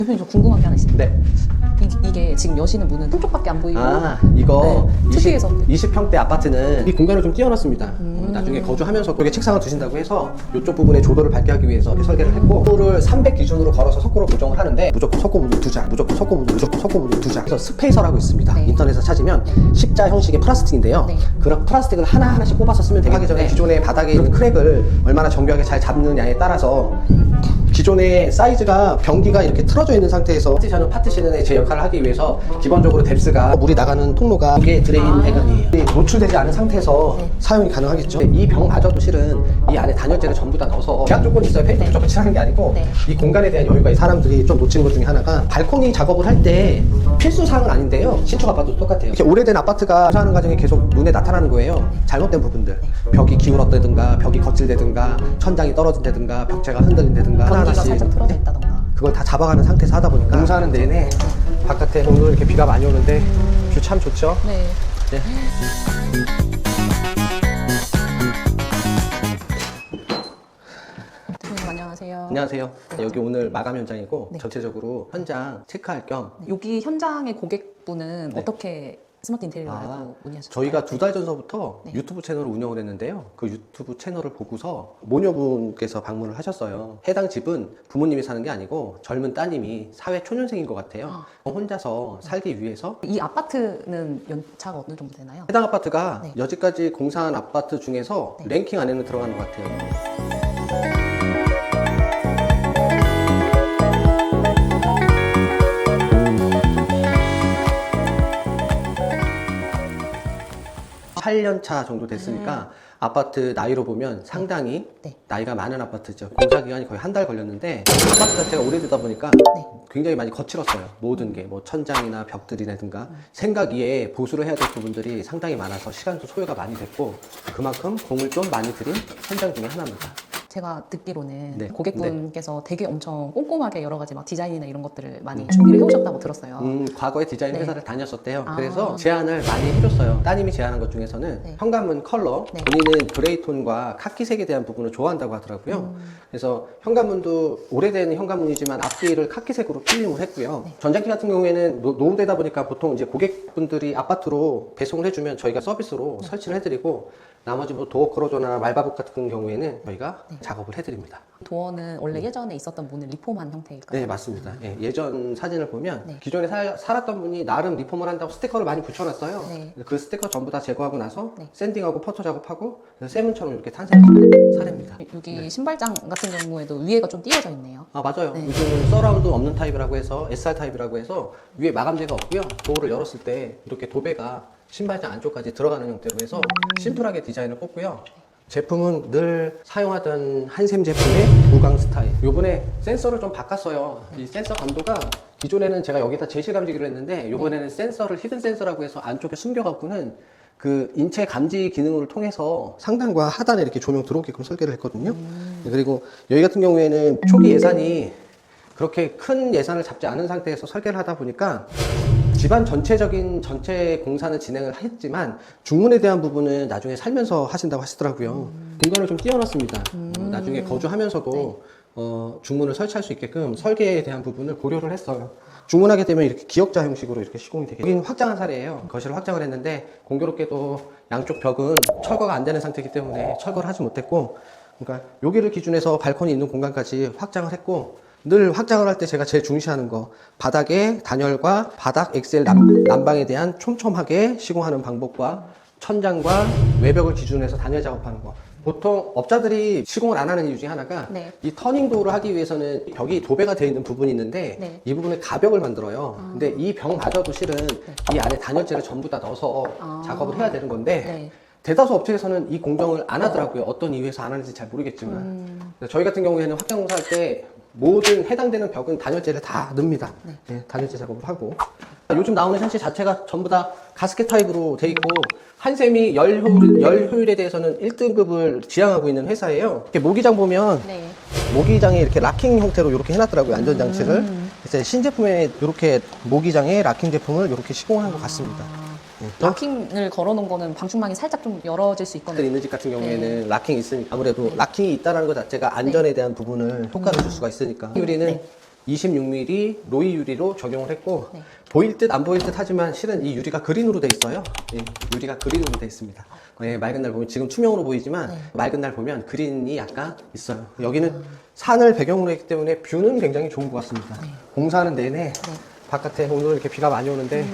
대표님 저 궁금한 게 하나 있습니다. 네. 이게 지금 여시는 문은 한쪽밖에 안 보이고 이거 네, 특이해서 20평대 아파트는 이 공간을 좀 띄워놨습니다. 나중에 거주하면서도 여기 책상을 두신다고 해서 이쪽 부분에 조도를 밝게 하기 위해서 이렇게 설계를 했고, 석고를 300 기준으로 걸어서 석고를 고정을 하는데 무조건 석고 부분 2장, 무조건 석고 부분 2장. 그래서 스페이서라고 있습니다. 네. 인터넷에서 찾으면 십자 형식의 플라스틱인데요. 네. 그런 플라스틱을 하나하나씩 뽑아서 쓰면 되기 전에 기존의 바닥에 있는 크랙을 얼마나 정교하게 잘 잡느냐에 따라서 기존의 사이즈가 변기가 이렇게 틀어져 있는 상태에서 파티션은 파티션의 제 역할을 하기 위해서 기본적으로 뎁스가 물이 나가는 통로가 이게 드레인 배관이에요. 노출되지 않은 상태에서 사용이 가능하겠죠. 이 병마저도 실은 이 안에 단열재를 전부 다 넣어서 제약 조건이 있어요. 페인트 무조건 칠하는 게 아니고 이 공간에 대한 여유가 있어요. 사람들이 좀 놓치는 것 중에 하나가 발코니 작업을 할 때 필수 사항은 아닌데요. 신축 아파트도 똑같아요. 이렇게 오래된 아파트가 공사하는 과정에 계속 눈에 나타나는 거예요. 잘못된 부분들, 벽이 기울었다든가 벽이 거칠다든가 천장이 떨어진다든가 벽체가 흔들린다든가 전기가 살짝 틀어져 있다던가. 그걸 다 잡아가는 상태에서 하다 보니까 공사하는 내내 바깥에 오늘 이렇게 비가 많이 오는데 뷰 참 좋죠. 네. 네. 대표님 안녕하세요. 안녕하세요. 여기 오늘 마감 현장이고 네. 전체적으로 현장 체크할 겸 여기 현장의 고객분은 네. 어떻게 스마트 인테리어를 알고 문의하셨어요? 저희가 2달 전서부터 네. 유튜브 채널을 운영을 했는데요. 그 유튜브 채널을 보고서 모녀분께서 방문을 하셨어요. 해당 집은 부모님이 사는 게 아니고 젊은 따님이 사회 초년생인 것 같아요. 혼자서 살기 위해서 이 아파트는 연차가 어느 정도 되나요? 해당 아파트가 네. 여지까지 공사한 아파트 중에서 네. 랭킹 안에는 들어가는 것 같아요. 팔 년 차 정도 됐으니까 아파트 나이로 보면 상당히 네. 나이가 많은 아파트죠. 공사 기간이 거의 한 달 걸렸는데 아파트 자체가 오래되다 보니까 네. 굉장히 많이 거칠었어요. 모든 게 뭐 천장이나 벽들이라든가 생각 이외에 보수를 해야 될 부분들이 상당히 많아서 시간도 소요가 많이 됐고 그만큼 공을 좀 많이 들인 현장 중에 하나입니다. 제가 듣기로는 네. 고객분께서 되게 엄청 꼼꼼하게 여러 가지 막 디자인이나 이런 것들을 많이 준비를 해오셨다고 들었어요. 과거에 디자인 네. 회사를 다녔었대요. 아. 그래서 제안을 많이 해줬어요. 따님이 제안한 것 중에서는 네. 현관문 컬러, 네. 본인은 그레이톤과 카키색에 대한 부분을 좋아한다고 하더라고요. 그래서 현관문도 오래된 현관문이지만 앞뒤를 카키색으로 필름을 했고요. 네. 전장기 같은 경우에는 노후되다 보니까 보통 이제 고객분들이 아파트로 배송을 해주면 저희가 서비스로 설치를 해드리고 나머지 뭐 도어 크로저나 말바북 같은 경우에는 저희가 작업을 해드립니다. 도어는 원래 예전에 있었던 문을 리폼한 형태일까요? 네, 맞습니다. 예, 예전 사진을 보면 네. 기존에 살았던 분이 나름 리폼을 한다고 스티커를 많이 붙여놨어요. 네. 그 스티커 전부 다 제거하고 나서 네. 샌딩하고 퍼터 작업하고 그래서 세문처럼 이렇게 탄생한 사례입니다. 여기 신발장 같은 경우에도 위에가 좀 띄어져 있네요. 아, 맞아요. 네. 요즘은 서라운드 없는 타입이라고 해서 SR 타입이라고 해서 위에 마감재가 없고요. 도어를 열었을 때 이렇게 도배가 신발장 안쪽까지 들어가는 형태로 해서 심플하게 디자인을 꽂고요. 제품은 늘 사용하던 한샘 제품의 무광 스타일. 요번에 센서를 좀 바꿨어요. 이 센서 감도가 기존에는 제가 여기다 제시 감지기를 했는데 요번에는 센서를 히든 센서라고 해서 안쪽에 숨겨갖고는 그 인체 감지 기능을 통해서 상단과 하단에 이렇게 조명 들어오게끔 설계를 했거든요. 그리고 여기 같은 경우에는 초기 예산이 그렇게 큰 예산을 잡지 않은 상태에서 설계를 하다 보니까 집안 전체적인 전체 공사는 진행을 했지만 중문에 대한 부분은 나중에 살면서 하신다고 하시더라고요. 공간을 좀 띄워놨습니다. 나중에 거주하면서도 중문을 설치할 수 있게끔 설계에 대한 부분을 고려를 했어요. 중문하게 되면 이렇게 기역자 형식으로 이렇게 시공이 되게. 여기는 확장한 사례예요. 거실을 확장을 했는데 공교롭게도 양쪽 벽은 철거가 안 되는 상태이기 때문에 철거를 하지 못했고, 그러니까 여기를 기준해서 발코니 있는 공간까지 확장을 했고, 늘 확장을 할 때 제가 제일 중시하는 거 바닥의 단열과 바닥 엑셀 난방에 대한 촘촘하게 시공하는 방법과 천장과 외벽을 기준해서 단열 작업하는 거. 보통 업자들이 시공을 안 하는 이유 중에 하나가 네. 이 터닝 도어를 하기 위해서는 벽이 도배가 되어 있는 부분이 있는데 네. 이 부분에 가벽을 만들어요. 근데 이 벽마저도 실은 이 안에 단열재를 전부 다 넣어서 작업을 해야 되는 건데 네. 대다수 업체에서는 이 공정을 안 하더라고요. 어떤 이유에서 안 하는지 잘 모르겠지만 그래서 저희 같은 경우에는 확장 공사할 때 모든 해당되는 벽은 단열재를 다 넣습니다. 네, 단열재 작업을 하고 요즘 나오는 샤시 자체가 전부 다 가스켓 타입으로 돼 있고 한샘이 열 효율에 대해서는 1등급을 지향하고 있는 회사예요. 이렇게 모기장 보면 네. 모기장에 이렇게 락킹 형태로 이렇게 해놨더라고요. 안전장치를. 그래서 신제품에 이렇게 모기장에 락킹 제품을 이렇게 시공한 것 같습니다. 락킹을 걸어놓은 거는 방충망이 살짝 좀 열어질 수 있거든요. 있는 집 같은 경우에는 락킹이 있으니까 아무래도 락킹이 있다는 것 자체가 안전에 대한 부분을 효과를 줄 수가 있으니까 효율이는 26mm 로이 유리로 적용을 했고 네. 보일 듯 안 보일 듯 하지만 실은 이 유리가 그린으로 돼 있어요. 예, 유리가 그린으로 돼 있습니다. 예, 맑은 날 보면 지금 투명으로 보이지만 네. 맑은 날 보면 그린이 약간 있어요. 여기는 산을 배경으로 했기 때문에 뷰는 굉장히 좋은 것 같습니다. 네. 공사하는 내내 바깥에 오늘 이렇게 비가 많이 오는데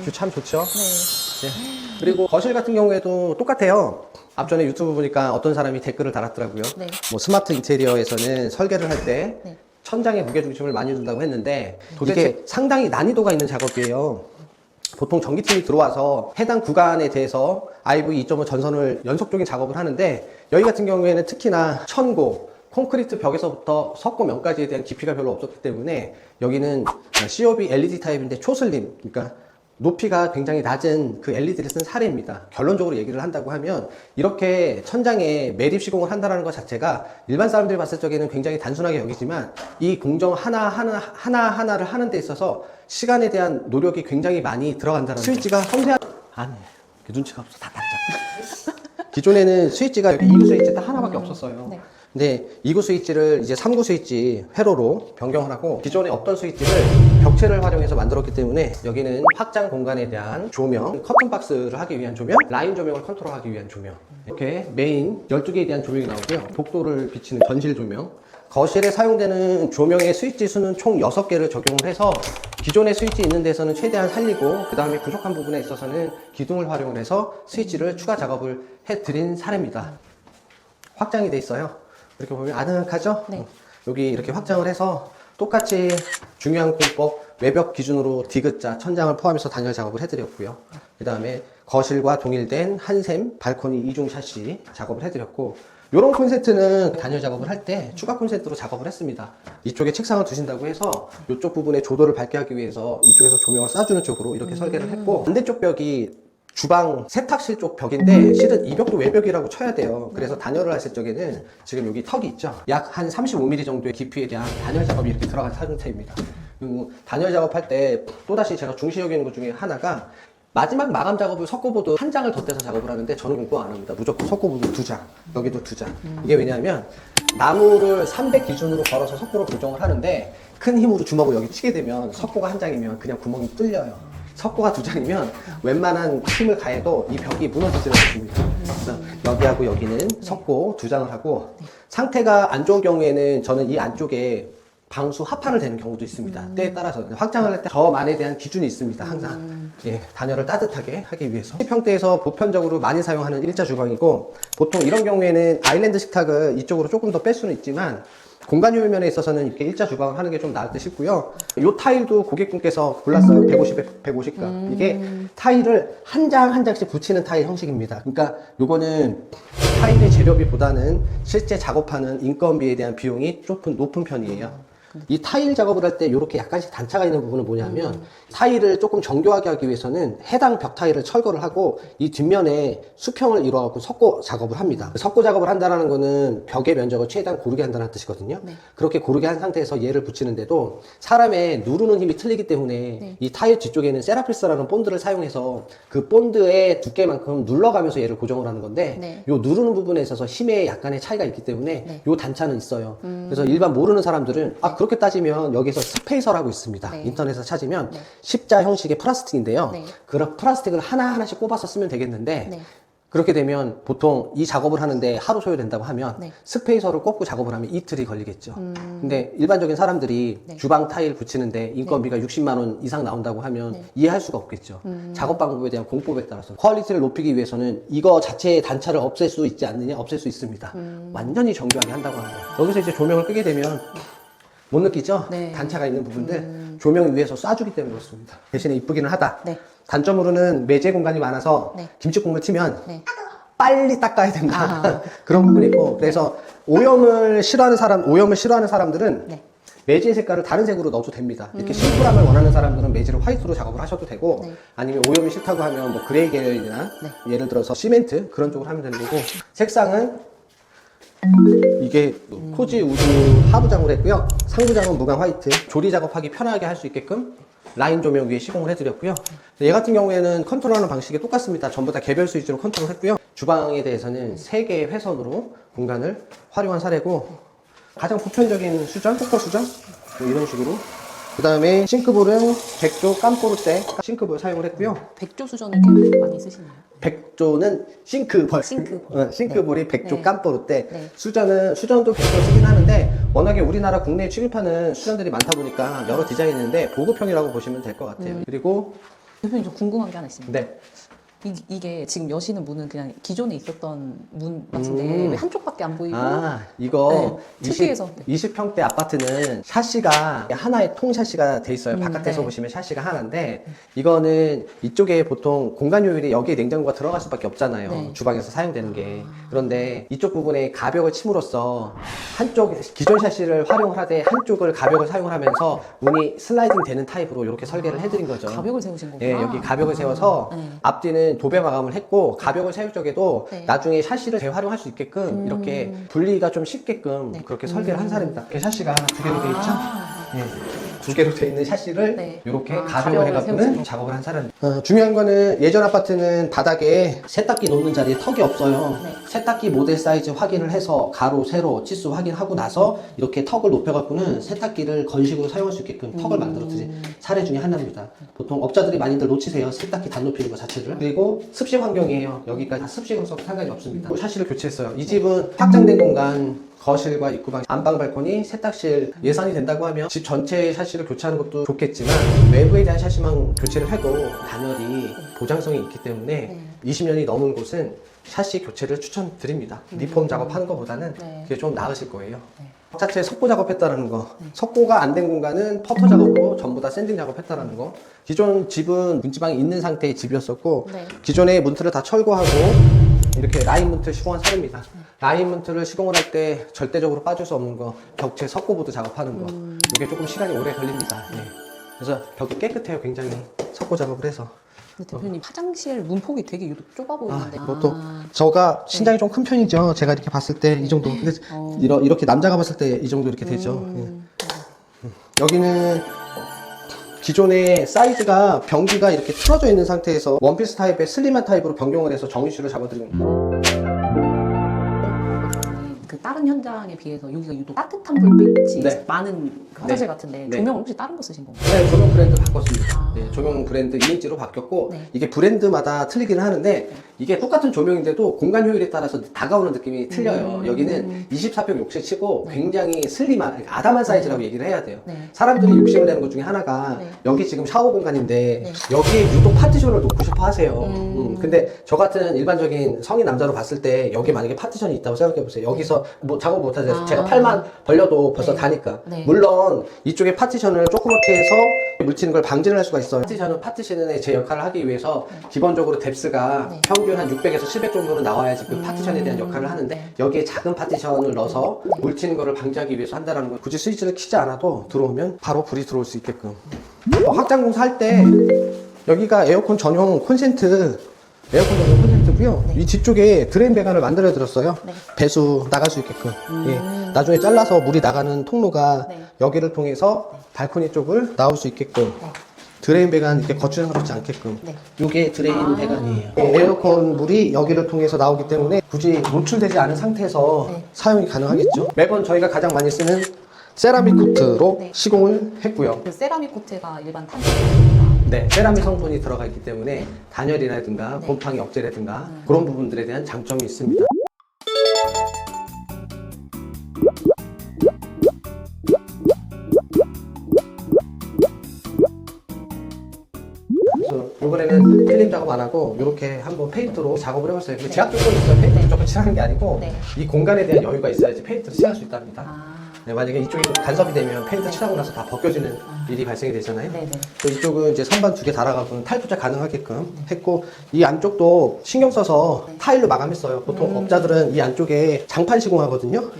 뷰 참 좋죠. 네. 네. 그리고 거실 같은 경우에도 똑같아요. 앞전에 유튜브 보니까 어떤 사람이 댓글을 달았더라고요. 네. 뭐 스마트 인테리어에서는 설계를 할 때 네. 천장에 무게중심을 많이 둔다고 했는데 이게 상당히 난이도가 있는 작업이에요. 보통 전기팀이 들어와서 해당 구간에 대해서 IV 2.5 전선을 연속적인 작업을 하는데 여기 같은 경우에는 특히나 천고, 콘크리트 벽에서부터 석고면까지에 대한 깊이가 별로 없었기 때문에 여기는 COB LED 타입인데 초슬림, 그러니까 높이가 굉장히 낮은 그 LED를 쓴 사례입니다. 결론적으로 얘기를 한다고 하면 이렇게 천장에 매립 시공을 한다는 것 자체가 일반 사람들이 봤을 적에는 굉장히 단순하게 여기지만 이 공정 하나하나를 하는 데 있어서 시간에 대한 노력이 굉장히 많이 들어간다는 스위치가 섬세한 아니 눈치가 없어 다 닫자. 기존에는 스위치가 여기 2구 스위치 딱 하나밖에 없었어요. 네. 근데 2구 스위치를 이제 3구 스위치 회로로 변경을 하고 기존에 없던 스위치를 벽체를 활용해서 만들었기 때문에 여기는 확장 공간에 대한 조명, 커튼 박스를 하기 위한 조명, 라인 조명을 컨트롤하기 위한 조명, 이렇게 메인 12개에 대한 조명이 나오고요. 복도를 비치는 전실 조명, 거실에 사용되는 조명의 스위치 수는 총 6개를 적용을 해서 기존의 스위치 있는 데서는 최대한 살리고 그 다음에 부족한 부분에 있어서는 기둥을 활용을 해서 스위치를 추가 작업을 해드린 사례입니다. 확장이 돼 있어요. 이렇게 보면 아늑하죠? 네. 여기 이렇게 확장을 해서 똑같이 중요한 공법 외벽 기준으로 디귿자 천장을 포함해서 단열 작업을 해드렸고요. 그 다음에 거실과 동일된 한샘 발코니 이중 샤시 작업을 해드렸고 이런 콘센트는 단열 작업을 할 때 추가 콘센트로 작업을 했습니다. 이쪽에 책상을 두신다고 해서 이쪽 부분에 조도를 밝게 하기 위해서 이쪽에서 조명을 쏴주는 쪽으로 이렇게 설계를 했고 반대쪽 벽이 주방 세탁실 쪽 벽인데 실은 이 벽도 외벽이라고 쳐야 돼요. 그래서 단열을 하실 적에는 지금 여기 턱이 있죠. 약 한 35mm 정도의 깊이에 대한 단열 작업이 이렇게 들어간 상태입니다. 그리고 단열 작업할 때 또다시 제가 중시 여기는 것 중에 하나가 마지막 마감 작업을 석고보드 한 장을 덧대서 작업을 하는데 저는 그거 안 합니다. 무조건 석고보드 2장, 여기도 2장. 이게 왜냐하면 나무를 300 기준으로 걸어서 석고를 고정을 하는데 큰 힘으로 주먹을 여기 치게 되면 석고가 한 장이면 그냥 구멍이 뚫려요. 석고가 2장이면 웬만한 힘을 가해도 이 벽이 무너지지는 않습니다. 그래서 여기하고 여기는 석고 2장을 하고 상태가 안 좋은 경우에는 저는 이 안쪽에 방수 합판을 대는 경우도 있습니다. 때에 따라서 확장을 할 때 저만에 대한 기준이 있습니다. 항상 예, 단열을 따뜻하게 하기 위해서 평대에서 보편적으로 많이 사용하는 일자 주방이고 보통 이런 경우에는 아일랜드 식탁을 이쪽으로 조금 더 뺄 수는 있지만 공간 효율면에 있어서는 이렇게 일자 주방을 하는 게 좀 나을 듯 싶고요. 이 타일도 고객분께서 골랐어요. 150에 150가. 이게 타일을 한 장 한 장씩 붙이는 타일 형식입니다. 그러니까 요거는 타일의 재료비보다는 실제 작업하는 인건비에 대한 비용이 높은 편이에요. 이 타일 작업을 할 때 이렇게 약간씩 단차가 있는 부분은 뭐냐면 타일을 조금 정교하게 하기 위해서는 해당 벽 타일을 철거를 하고 이 뒷면에 수평을 이루어갖고 석고 작업을 합니다. 석고 작업을 한다는 거는 벽의 면적을 최대한 고르게 한다는 뜻이거든요. 네. 그렇게 고르게 한 상태에서 얘를 붙이는데도 사람의 누르는 힘이 틀리기 때문에 네. 이 타일 뒤쪽에는 세라필스라는 본드를 사용해서 그 본드의 두께만큼 눌러가면서 얘를 고정을 하는 건데 네. 요 누르는 부분에 있어서 힘에 약간의 차이가 있기 때문에 네. 요 단차는 있어요. 그래서 일반 모르는 사람들은 그렇게 따지면 여기서 스페이서라고 있습니다. 네. 인터넷에서 찾으면 네. 십자 형식의 플라스틱인데요. 네. 그런 플라스틱을 하나하나씩 꼽아서 쓰면 되겠는데 네. 그렇게 되면 보통 이 작업을 하는데 하루 소요된다고 하면 네. 스페이서를 꼽고 작업을 하면 이틀이 걸리겠죠. 근데 일반적인 사람들이 네. 주방 타일 붙이는데 인건비가 60만 원 이상 나온다고 하면 네. 이해할 수가 없겠죠. 작업 방법에 대한 공법에 따라서 퀄리티를 높이기 위해서는 이거 자체의 단차를 없앨 수 있지 않느냐? 없앨 수 있습니다. 완전히 정교하게 한다고 합니다. 여기서 이제 조명을 끄게 되면 못 느끼죠? 네. 단차가 있는 부분들 조명 위에서 쏴주기 때문에 그렇습니다. 대신에 이쁘기는 하다. 네. 단점으로는 매제 공간이 많아서 네. 김치 국물 튀면 네. 빨리 닦아야 된다. 그런 부분이 있고 그래서 오염을 싫어하는 사람들은 네. 매진 색깔을 다른 색으로 넣어도 됩니다. 이렇게 심플함을 원하는 사람들은 매질을 화이트로 작업을 하셔도 되고 네. 아니면 오염이 싫다고 하면 뭐 그레이 계열이나 네. 예를 들어서 시멘트 그런 쪽으로 하면 되는 거고 색상은 이게 코지 우드 하부장으로 했고요. 상부장은 무광 화이트. 조리 작업하기 편하게 할 수 있게끔 라인 조명 위에 시공을 해드렸고요. 얘 같은 경우에는 컨트롤하는 방식이 똑같습니다. 전부 다 개별 스위치로 컨트롤 했고요. 주방에 대해서는 3개의 회선으로 공간을 활용한 사례고 가장 보편적인 수전, 포커 수전 이런 식으로. 그 다음에 싱크볼은 백조 깜포르테 싱크볼 사용을 했고요. 백조 수전을 꽤 많이 쓰시나요? 백조는 싱크볼. 싱크볼. 싱크볼이 백조 네. 깜포르테. 네. 수전도 백조 쓰긴 하는데 워낙에 우리나라 국내에 취급하는 수전들이 많다 보니까 여러 디자인이 있는데 보급형이라고 보시면 될 것 같아요. 그리고 대표님 저 궁금한 게 하나 있습니다. 네. 이게 지금 여시는 문은 그냥 기존에 있었던 문 같은데 왜 한쪽밖에 안 보이고 이거 네, 특이해서. 20평대 아파트는 샤시가 하나의 통 샤시가 돼 있어요. 바깥에서 네. 보시면 샤시가 하나인데 이거는 이쪽에 보통 공간 효율이 여기에 냉장고가 들어갈 수밖에 없잖아요. 네. 주방에서 사용되는 게. 그런데 이쪽 부분에 가벽을 침으로써 한쪽 기존 샤시를 활용을 하되 한쪽을 가벽을 사용을 하면서 문이 슬라이딩 되는 타입으로 이렇게 설계를 해드린 거죠. 가벽을 세우신 거구나. 예, 여기 가벽을 세워서 네. 앞뒤는 도배 마감을 했고 가벽을 세울 적에도 네. 나중에 샤시를 재활용할 수 있게끔 이렇게 분리가 좀 쉽게끔 그렇게 설계를 한 사람입니다. 이렇게 샤시가 두 개로 돼 있죠? 예, 두 개로 돼 있는 샤시를 네. 이렇게 가벽을 가벽을 해갖고는 세우시고. 작업을 한 사람입니다. 중요한 거는 예전 아파트는 바닥에 세탁기 놓는 자리에 턱이 없어요. 네. 세탁기 모델 사이즈 확인을 해서 가로, 세로, 치수 확인하고 나서 이렇게 턱을 높여갖고는 세탁기를 건식으로 사용할 수 있게끔 턱을 만들어드린 사례 중에 하나입니다. 보통 업자들이 많이들 놓치세요. 세탁기 단 높이는 것 자체를. 그리고 습식 환경이에요. 여기까지 다 습식으로서 상관이 없습니다. 샤시를 교체했어요. 이 집은 확장된 공간, 거실과 입구방, 안방 발코니, 세탁실 예산이 된다고 하면 집 전체의 샤시를 교체하는 것도 좋겠지만 외부에 대한 샤시만 교체를 해도 단열이 보장성이 있기 때문에 20년이 넘은 곳은 샤시 교체를 추천드립니다. 리폼 작업하는 것보다는 네. 그게 좀 나으실 거예요. 자체 석고 작업했다는 거. 석고가 안 된 공간은 퍼터 작업으로 전부 다 샌딩 작업했다는 거. 기존 집은 문지방이 있는 상태의 집이었었고 네. 기존의 문틀을 다 철거하고 이렇게 라인 문틀 시공한 사례입니다. 라인 문틀을 시공을 할 때 절대적으로 빠질 수 없는 거 벽체 석고보드 작업하는 거. 이게 조금 시간이 오래 걸립니다. 네. 그래서 벽이 깨끗해요. 굉장히 석고 작업을 해서. 근데 대표님 화장실 문폭이 되게 유독 좁아 보이는데. 이것도 저가 신장이 좀 큰 편이죠. 제가 이렇게 봤을 때 이 정도. 근데 이렇게 남자가 봤을 때 이 정도 이렇게 되죠. 예. 여기는 기존의 사이즈가 변기가 이렇게 틀어져 있는 상태에서 원피스 타입의 슬림한 타입으로 변경을 해서 정리줄을 잡아드립니다. 그 다른 현장에 비해서 여기가 유독 따뜻한 불빛이 네. 많은 그 화장실 네. 같은데 네. 조명을 혹시 다른 거 쓰신 건가요? 네, 조명 브랜드 바꿨습니다. 네, 조명 브랜드 2인치로 바뀌었고 네. 이게 브랜드마다 틀리기는 하는데 이게 똑같은 조명인데도 공간 효율에 따라서 다가오는 느낌이 틀려요. 여기는 24평 욕실 치고 굉장히 슬림한 아담한 사이즈라고 얘기를 해야 돼요. 네. 사람들이 욕심을 내는 것 중에 하나가 네. 여기 지금 샤워 공간인데 네. 여기에 유독 파티션을 놓고 싶어 하세요. 근데 저 같은 일반적인 성인 남자로 봤을 때 여기 만약에 파티션이 있다고 생각해 보세요. 여기서 뭐 작업 못 하세요. 제가 팔만 벌려도 벌써 네. 다니까. 네. 물론 이쪽에 파티션을 조그맣게 해서 물튀는 걸 방지를 할 수가 있어요. 파티션은 파티션의 제 역할을 하기 위해서 기본적으로 뎁스가 네. 평균 한 600에서 700 정도는 나와야지 그 파티션에 대한 역할을 하는데 네. 여기에 작은 파티션을 넣어서 물튀는 거를 방지하기 위해서 한다는 거. 굳이 스위치를 켜지 않아도 들어오면 바로 불이 들어올 수 있게끔. 확장 공사 할 때 여기가 에어컨 전용 콘센트 에어컨 전용 콘센트고요. 이 뒤쪽에 드레인 배관을 만들어 드렸어요. 네. 배수 나갈 수 있게끔. 예. 나중에 잘라서 물이 나가는 통로가 네. 여기를 통해서 발코니 쪽을 나올 수 있게끔. 드레인 배관 이렇게 거추장스럽지 않게끔. 네. 이게 드레인 배관이에요. 에어컨 물이 여기를 통해서 나오기 때문에 굳이 노출되지 않은 상태에서 네. 사용이 가능하겠죠. 매번 저희가 가장 많이 쓰는 세라믹 코트로 네. 시공을 했고요. 그 세라믹 코트가 일반 탄성입니다. 네, 세라믹 성분이 들어가 있기 때문에 단열이라든가 네. 곰팡이 억제라든가 그런 부분들에 대한 장점이 있습니다. 그래서 이번에는 필름 작업 안 하고 이렇게 한번 페인트로 작업을 해봤어요. 근데 제약 조건이 있어요. 페인트 무조건 칠하는 게 아니고 네. 이 공간에 대한 여유가 있어야지 페인트를 칠할 수 있답니다. 아, 네, 만약에 이쪽이 간섭이 되면 페인트 칠하고 나서 다 벗겨지는 일이 발생이 되잖아요. 네네. 또 이쪽은 이제 선반 2개 달아가고 탈부착 가능하게끔 했고 이 안쪽도 신경 써서 타일로 마감했어요. 보통 업자들은 이 안쪽에 장판 시공하거든요.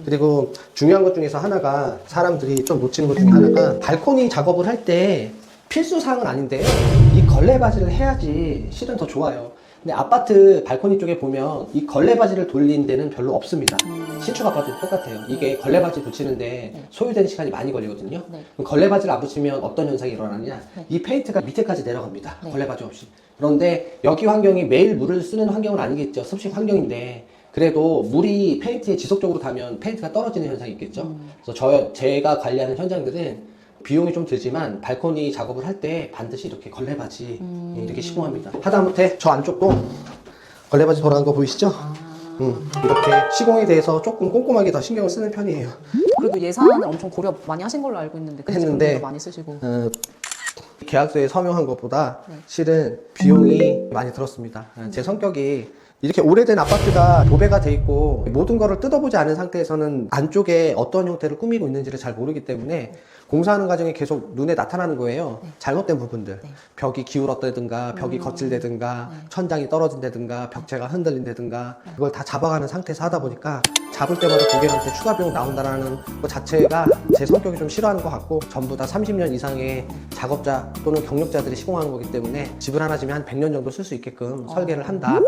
그리고 중요한 것 중에서 하나가 사람들이 좀 놓치는 것 중에 하나가 발코니 작업을 할 때 필수 사항은 아닌데요. 이 걸레 바지를 해야지 실은 더 좋아요. 근데 아파트 발코니 쪽에 보면 이 걸레 바지를 돌린 데는 별로 없습니다. 신축 아파트도 똑같아요. 이게 걸레 바지 붙이는데 소요되는 시간이 많이 걸리거든요. 네. 그럼 걸레 바지를 안 붙이면 어떤 현상이 일어나느냐? 이 페인트가 밑에까지 내려갑니다. 네. 걸레 바지 없이. 그런데 여기 환경이 매일 물을 쓰는 환경은 아니겠죠. 습식 환경인데 그래도 물이 페인트에 지속적으로 닿으면 페인트가 떨어지는 현상이 있겠죠. 그래서 제가 관리하는 현장들은 비용이 좀 들지만 발코니 작업을 할 때 반드시 이렇게 걸레바지 이렇게 시공합니다. 하다못해 저 안쪽도 걸레바지 돌아간 거 보이시죠? 이렇게 시공에 대해서 조금 꼼꼼하게 더 신경을 쓰는 편이에요. 그래도 예산을 엄청 고려 많이 하신 걸로 알고 있는데 그 했는데, 제품도 많이 쓰시고. 계약서에 서명한 것보다 실은 비용이 많이 들었습니다. 제 성격이 이렇게 오래된 아파트가 도배가 돼 있고 모든 거를 뜯어보지 않은 상태에서는 안쪽에 어떤 형태를 꾸미고 있는지를 잘 모르기 때문에 공사하는 과정에 계속 눈에 나타나는 거예요. 잘못된 부분들. 벽이 기울었다든가 벽이 거칠다든가 천장이 떨어진다든가 벽체가 흔들린다든가 그걸 다 잡아가는 상태에서 하다 보니까 잡을 때마다 고객한테 추가 비용 나온다라는 것 자체가 제 성격이 좀 싫어하는 것 같고, 전부 다 30년 이상의 작업자 또는 경력자들이 시공하는 거기 때문에 집을 하나 지면 한 100년 정도 쓸 수 있게끔 설계를 한다.